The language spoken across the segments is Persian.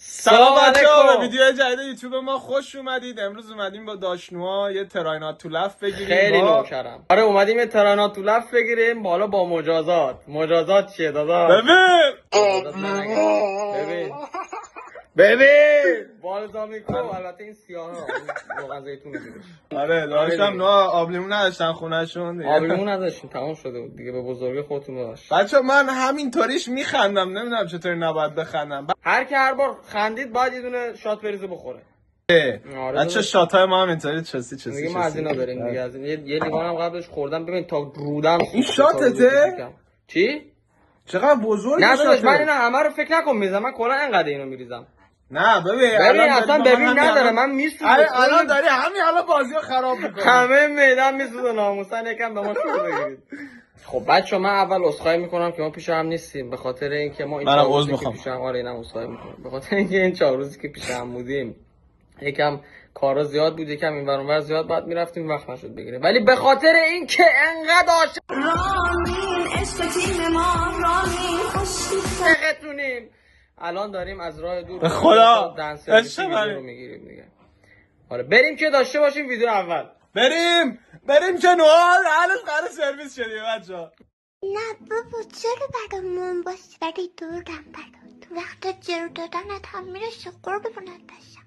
سلام بچه‌ها، به ویدیو جدید یوتیوب ما خوش اومدید. امروز اومدیم با داشنوها یه تراینات تو لف بگیریم. خیلی نوکرم. آره اومدیم یه تراینات تو لف بگیریم، بالا با مجازات چیه داداش؟ ببین بالزامیکو، البته این سیاها روغن زیتون میگیره. آره داشتم نه آبلیمون نداشتن خونه‌شون دیگه. آبلیمون نداشتیم، تمام شده بود دیگه، به بزرگی خودتون داشت. بچه‌ها من همینطوریش میخندم، نمیدونم چطوری نباید بخندم. هر کی هر بار خندید باید یه دونه شات بریزه بخوره. بچه شاتای ما هم اینطوری چسی دیگه ما از اینا داریم دیگه، از این یه لیوان هم قبلش خوردم، ببین تا رودم. این شاتته؟ چی؟ چقدر بزرگه؟ نه داداش من اینا همه رو فکر نکن میریزم، من کلا انقدر اینو میریزم. نه ببین اصلا ببین نداره، من میسوزم. الان داری همین الان بازیو خراب می‌کنی. همه میدان میسوزه، ناموسن یکم به ما شروع بگیرید. خب بچه‌ها من اول عذرخواهی میکنم که ما پیش هم نیستیم، به خاطر اینکه ما این منم عذر میخوام. پیش هم اینم عذرخواهی میکنم به خاطر اینکه این 4 روزی که پیش هم بودیم یکم کارا زیاد بود، یکم این ور اون ور زیاد بعد میرفتیم، وقت نشد بگیریم، ولی به خاطر اینکه انقدر عاشقتونیم الان داریم از راه دور به خدا دنس رو میگیریم دیگه. آره بریم که داشته باشیم ویدیو اول. بریم که نوال هنوز قرار سرویس شدیم بچه‌ها. نه بابا چرا برامون باسی، ولی دورم برات تو وقت جرو دادنت هم میرسه قربونت بشم.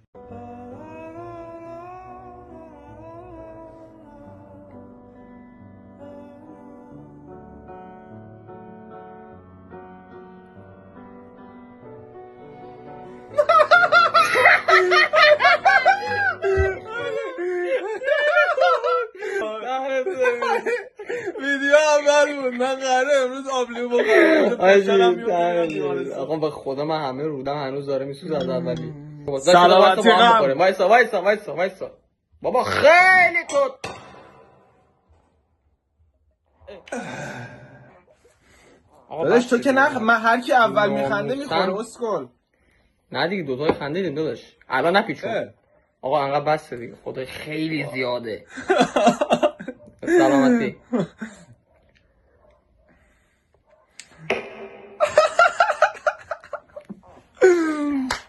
ویدیو اول بود، من قراره امروز آبلیو بخورم. آقا به خدا من همه رودم هنوز داره میسوزه از اولی. سلامتی قم. وایسا بابا خیلی تو داداش تو که نه، من هر کی اول میخنده میخوره اسکل. نه دیگه دوتای خندیدیم داداش، الان نپیچون. آقا انقدر بسته دیگه، خدای خیلی زیاده. سلامتی.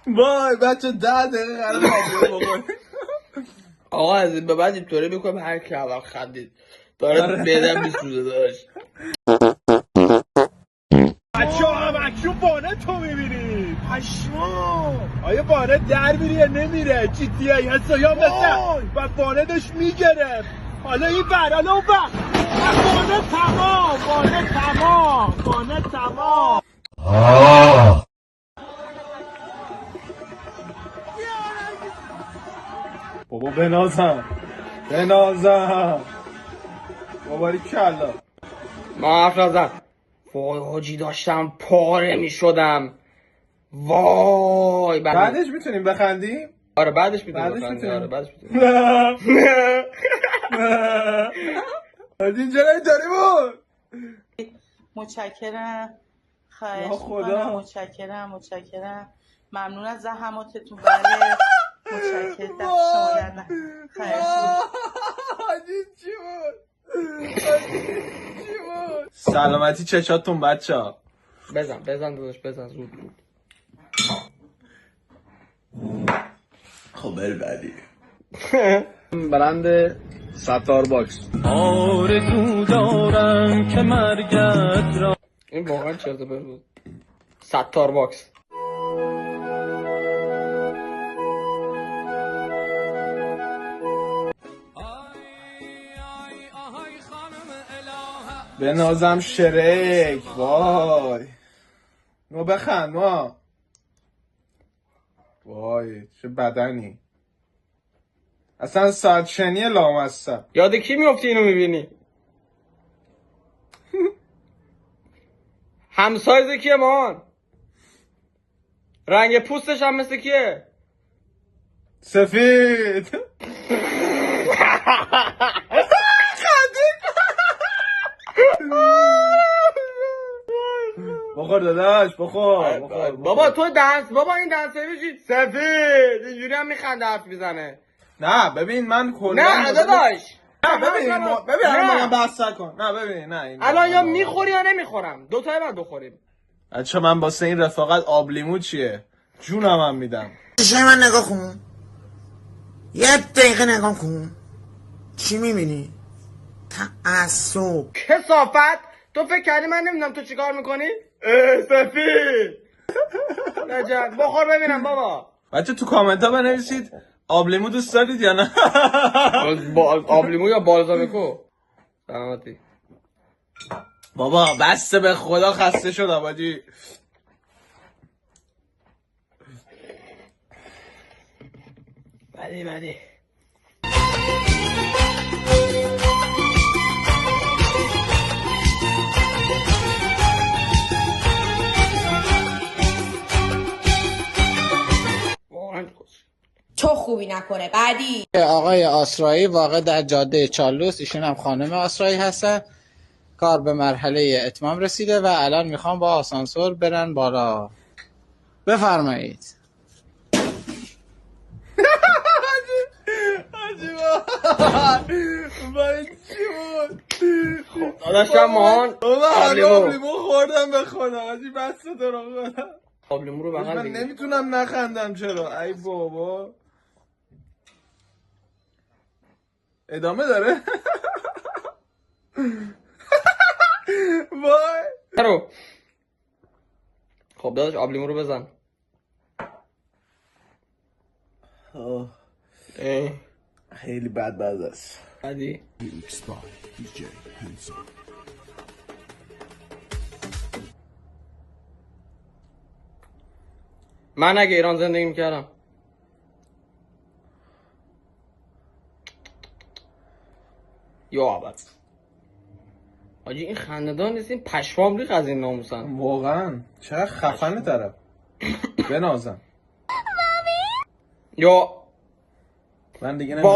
وای بچه 10 دقیقه قرار آبلیو بخوریم. آقا از این به بعد اینطوری بکنم هر کی اول خندید داره بدن میسوزه داشت. بچه‌ها همکنون بانه تو میبینی پشمو، آیا بانه در میره یا نمیره؟ جدیه حسا یا مثل و بانه داشت میگرفت، حالا این بر حالا اون بر بانه تمام. بابا بنازم بابا کلا ما حرف نزن. وای حاجی داشتم پاره میشدم. وای بعدش میتونیم بخندیم؟ آره بعدش میتونیم. آره بعدش میتونیم. اینجا اینطوری بود. متشکرم، خواهش خدا. میکنم. متشکرم ممنون از زحماتتون. بله متشکرم، دست شما در نکنه. خواهش میکنم. چی بود؟ سلامتی چشاتون بچه‌ها. بزن داداش بزن زود. خب بعدی برند ستار باکس. آرزو دارم که مرگت را. این واقعا چیزه بود. ستار باکس. به نازم شرک. وای نو بخند ما. وای چه بدنی، اصلا ساعت شنی لامصب. یاد کی میفتی اینو میبینی؟ همسایز کیه مان؟ رنگ پوستش هم مثل کیه؟ سفید. بخور داداش بخور. بابا تو بابا این دنس سرویس سفید اینجوری هم میخنده حرف میزنه. نه ببین من کلا نه داداش ببین الان بحث کن. نه ببین نه الان یا میخوری یا نمیخورم، دوتای بعد بخوریم. بچه من واسه این رفاقت آبلیمو چیه؟ جونم هم میدم. چشم من نگاه کن، یه دقیقه نگاه کن. چی میبینی؟ تعصب. کثافت. تو فکر کردی من نمیدونم تو چیکار میکنی؟ سفید. نجات بخور ببینم بابا. بچه تو کامنت ها بنویسید آبلیمو دوست دارید یا نه. آبلیمو یا بالزامیکو. سلامتی. بابا بسته به خدا خسته شدم آجی. بدی. تو خوبی نکنه بعدی. آقای آسرایی واقع در جاده چالوس، ایشون هم خانم آسرایی هستن. کار به مرحله اتمام رسیده و الان میخوام با آسانسور برن بالا. بفرمایید. باید چی بود؟ داداشم ماهان آبلیمو خوردم به خدا آجی. بسته تو رو خدا. آبلیمو رو بغل من بگیر. نمیتونم نخندم. چرا؟ ای بابا ادامه داره. وای. برو. خب داداش آبلیمو رو بزن. خیلی بد است. بعدی. من اگه ایران زندگی میکردم یا عبد آجی این خنده‌دار نیست، این پشمام ریخ از این ناموسن. واقعا چقدر خفنه طرف. بنازم. یا من دیگه نمیخندم.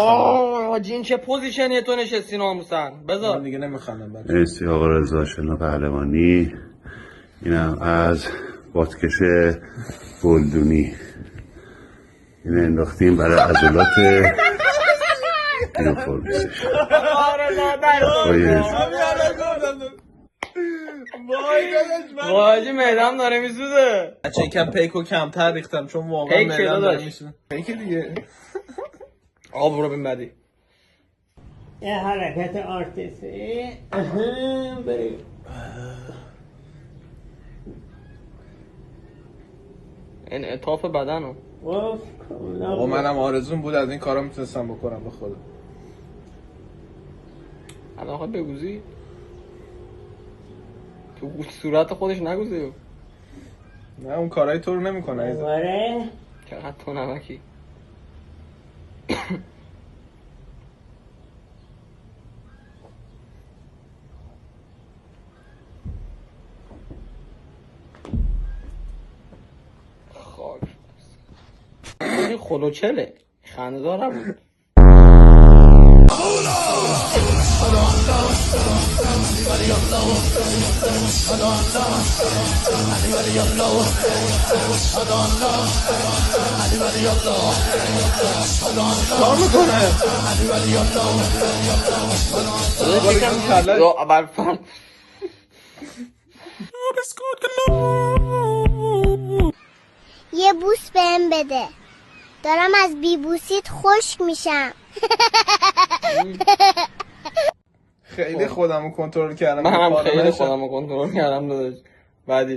آجی این چه پوزیشنیه تو نشستی ناموسن. بذار من دیگه نمیخندم. مرسی آقا رضا شنا پهلوانی. اینم از بادکش گلدونی. این انداختیم برای عضلات اینو فرمیسش. واجی میدم داره میسوزه. بچه کم پیکو کمتر ریختم چون واقعا پیک میدم داره داره میسوزه. پیک دیگه. آب رو بین بدی. یه حرکت آرتیسی. بریم. این اطاف بدنو. آقا منم آرزون بود از این کارا میتونستم بکنم به خدا. الان خواهد بگوزی؟ تو صورت خودش نگوزی. نه اون کارهای تو رو نمیکنه. چقدر تو نمکی. خاک این خلوچله خنده داره بود. کار میکنه. یه بوس بهم بده، دارم از بیبوسیت خشک میشم. خیلی خودمو کنترل کردم. من هم خیلی خودمو کنترل کردم داداش. بعدی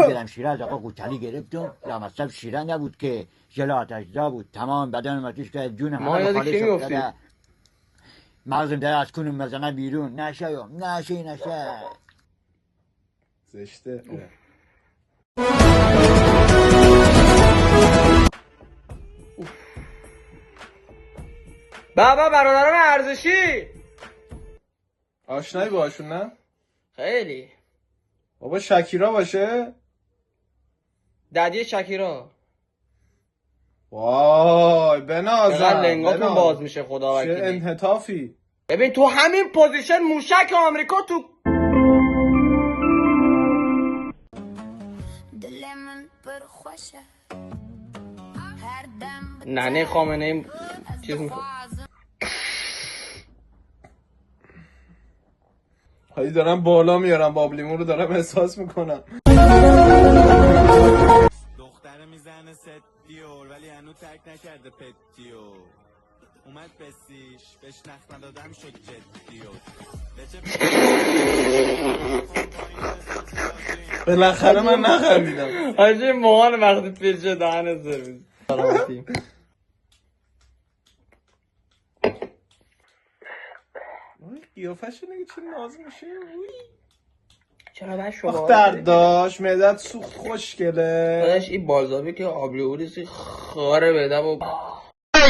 گرم شیره از آقا قوطلی گرفتم. لامصب شیره نبود که ژل آتش‌زا بود. تمام بدن ماتیش که جون همه خالص افتاده. مغزم داره از کنم مزنه بیرون. نشه زشته. بابا برادران ارزشی آشنایی باشون نه؟ خیلی. بابا شکیرا باشه؟ ددی شکیرا. وای بنازم. چقدر لنگاتون باز میشه خدا وکیلی. چه انحطافی. ببین تو همین پوزیشن موشک آمریکا تو ننه خامنه ای چیز میکنه. هایی دارم بالا میارم بابلیمون رو دارم احساس میکنم. دختره میزنه ست دیور ولی هنو ترک نکرده پتیو اومد بسیش بهش نخ ندادم شد جدیو بالاخره من نخندیدم. آجی موهان وقتی پیر شد دهن سرویس سلامتی. قیافش نگه چه ناز میشه. چرا باید شما دختر داشت معدت سوخت خوشگله. داداش این بالزامی که آبلیوریسی خاره بده و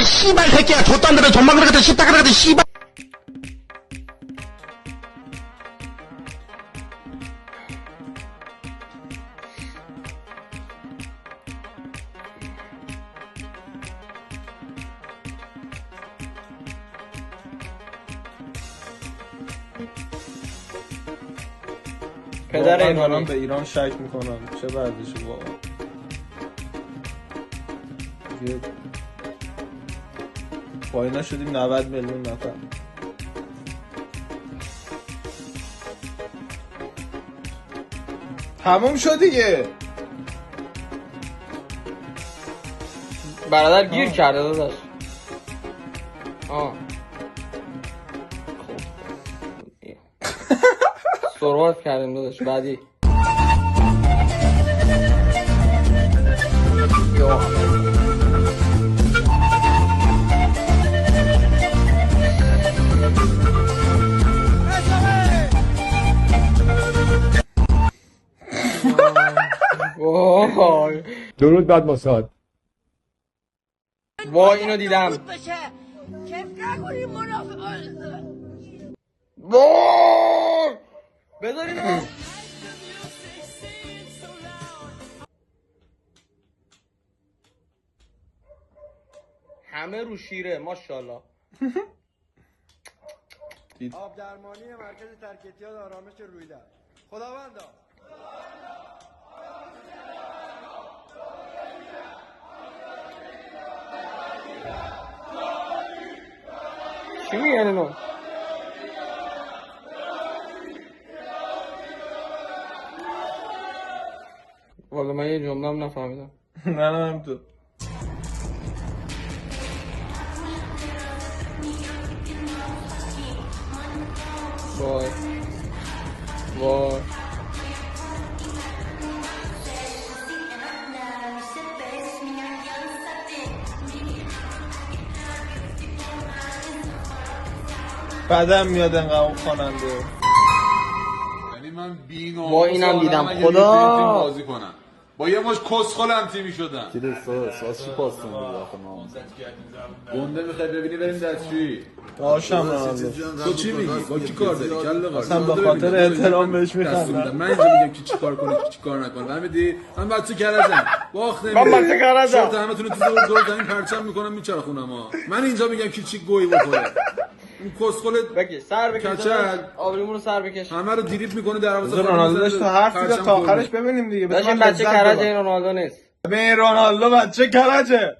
씨발 새끼야 좆도 안 되면 존망 그러겠다 씹다 그러겠다 씨발. پدر ایران ایرانی به ایران شک میکنم. چه ورزشی واقعا. پایینا شدیم 90 میلیون نفر. تموم شد دیگه. برادر گیر کرده داداش. سروایو کردیم داداش. بعدی درود بد مساعد. وای اینو دیدم. وای بذار اینو. همه رو شیره ماشاءالله. آب درمانی مرکز ترک اعتیاد آرامش رویده. خداوندا چی میگن اینو؟ والا من یه جمله هم نفهمیدم. نه هم تو. وای وای بعدم میاد انقدر خواننده. یعنی من بینام با اینم دیدم خدا بازی کنم با یه مش کسخلم تیمی شدم. چیه ساز چی پاس میدی آخه ما گنده میخوای ببینی بریم دستشویی. داشتم تو چی میگی؟ با کی کار داری؟ کله قاضی. اصلا به خاطر احترام بهش میخندم. من اینجا میگم کی چیکار کنه کی چیکار نکنه. فهمیدی؟ من بچه کرجم. باخت نمیده. من بچه کرجم. شرط همتون رو تو دور زمین پرچم میکنم میچرخونم ها. من اینجا میگم کی چی گوی بخوره. اون کسخلت بکش سر بکش آبریمون رو سر بکش. همه رو دیریپ میکنه دروازه. رونالدو داشت تو حرف میزد تا آخرش ببینیم دیگه. داشتیم بچه کرجه این رونالدو نیست. به رونالدو بچه کرجه.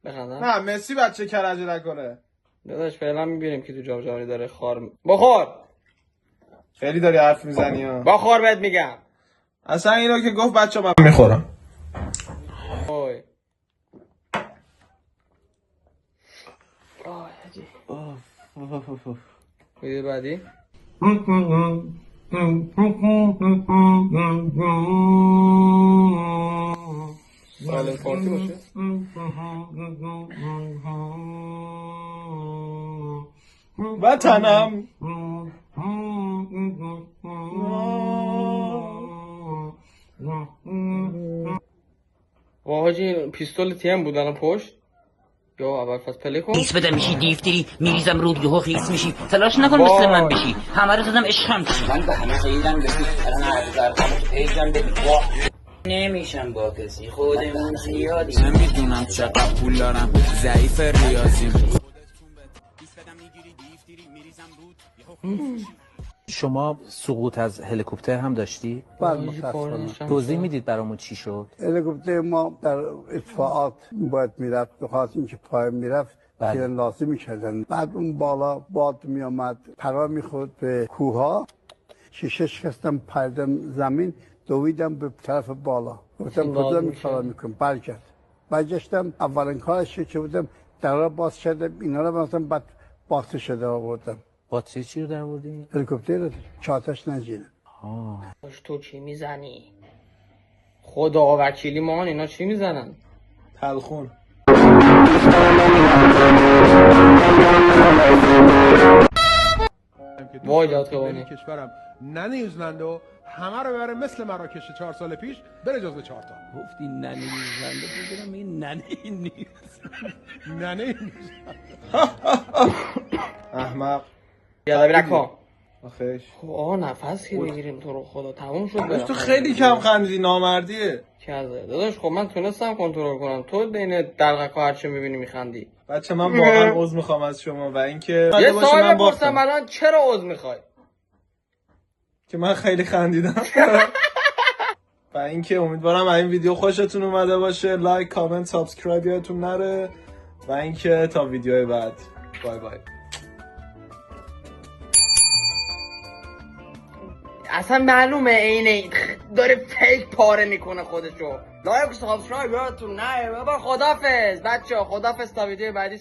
بخندم. نه مسی بچه کرجه نکنه. داداش فعلا میبینیم که تو جام جهانی داره خار بخور. خیلی داری حرف میزنی ها. بخور بهت میگم. اصلا اینو که گفت بچه من میخورم. اوی. ویدیو بعدی. سالم پارتی باشه. وطنم واجی پیستول تیم بود الان پشت. یا اول فاز پلی کن. نیست بده میشی دیفتری میریزم رود یهو خیس میشی. تلاش نکن مثل من بشی. همه رو زدم عشقم کشی. من به همه خیلیدم بسی. الان 8000 تا پیجم ببین. نمیشم با کسی خودمون زیادی. نمیدونم چقدر پول دارم ضعیف ریاضیم. شما سقوط از هلیکوپتر هم داشتی؟ بله متاسفانه. توضیح میدید برامون چی شد؟ هلیکوپتر ما در ارتفاعات باید میرفت، بخاطر اینکه پای میرفت که لازم میکردن. بعد اون بالا باد میامد، پرا میخورد به کوها، شیشه شکستم، پردم زمین، دویدم به طرف بالا. گفتم کجا میکارا میکنم؟ برگشتم اولین کارش که بودم در را باز کردم، اینا رو مثلا بعد باخته شده آوردم. باتری چی رو در آوردی؟ هلیکوپتر رو چاتش نجینه. تو چی میزنی؟ خدا وکیلی مان اینا چی میزنن؟ تلخون. وای دادخوانی کشورم نه نیوزلندو همه رو ببره مثل مراکش 4 سال پیش بره جزو 4 تا. گفتی ننه نیوزلنده بگیرم این ننه نیوزلنده. ننه نیوزلنده. احمق. یالا برکن. آخیش. آه نفس که بگیریم تو رو خدا تموم شد. تو خیلی کم خندیدی، نامردیه. کزه داداش خب من تونستم کنترل کنم، تو بین دلقک هر چه میبینی میخندی. بچه من واقعا عذر میخوام از شما و اینکه یه سوال بپرسم الان چرا عذر میخوای؟ که من خیلی خندیدم. و اینکه امیدوارم این ویدیو خوشتون اومده باشه. لایک، کامنت، سابسکرایب یادتون نره. و اینکه تا ویدیو بعد. بای بای. اصلا معلومه اینه داره فیک پاره میکنه خودشو. لایک و سابسکرایب یادتون نره. بابا خدافظ بچه‌ها، خدافظ تا ویدیو بعدی.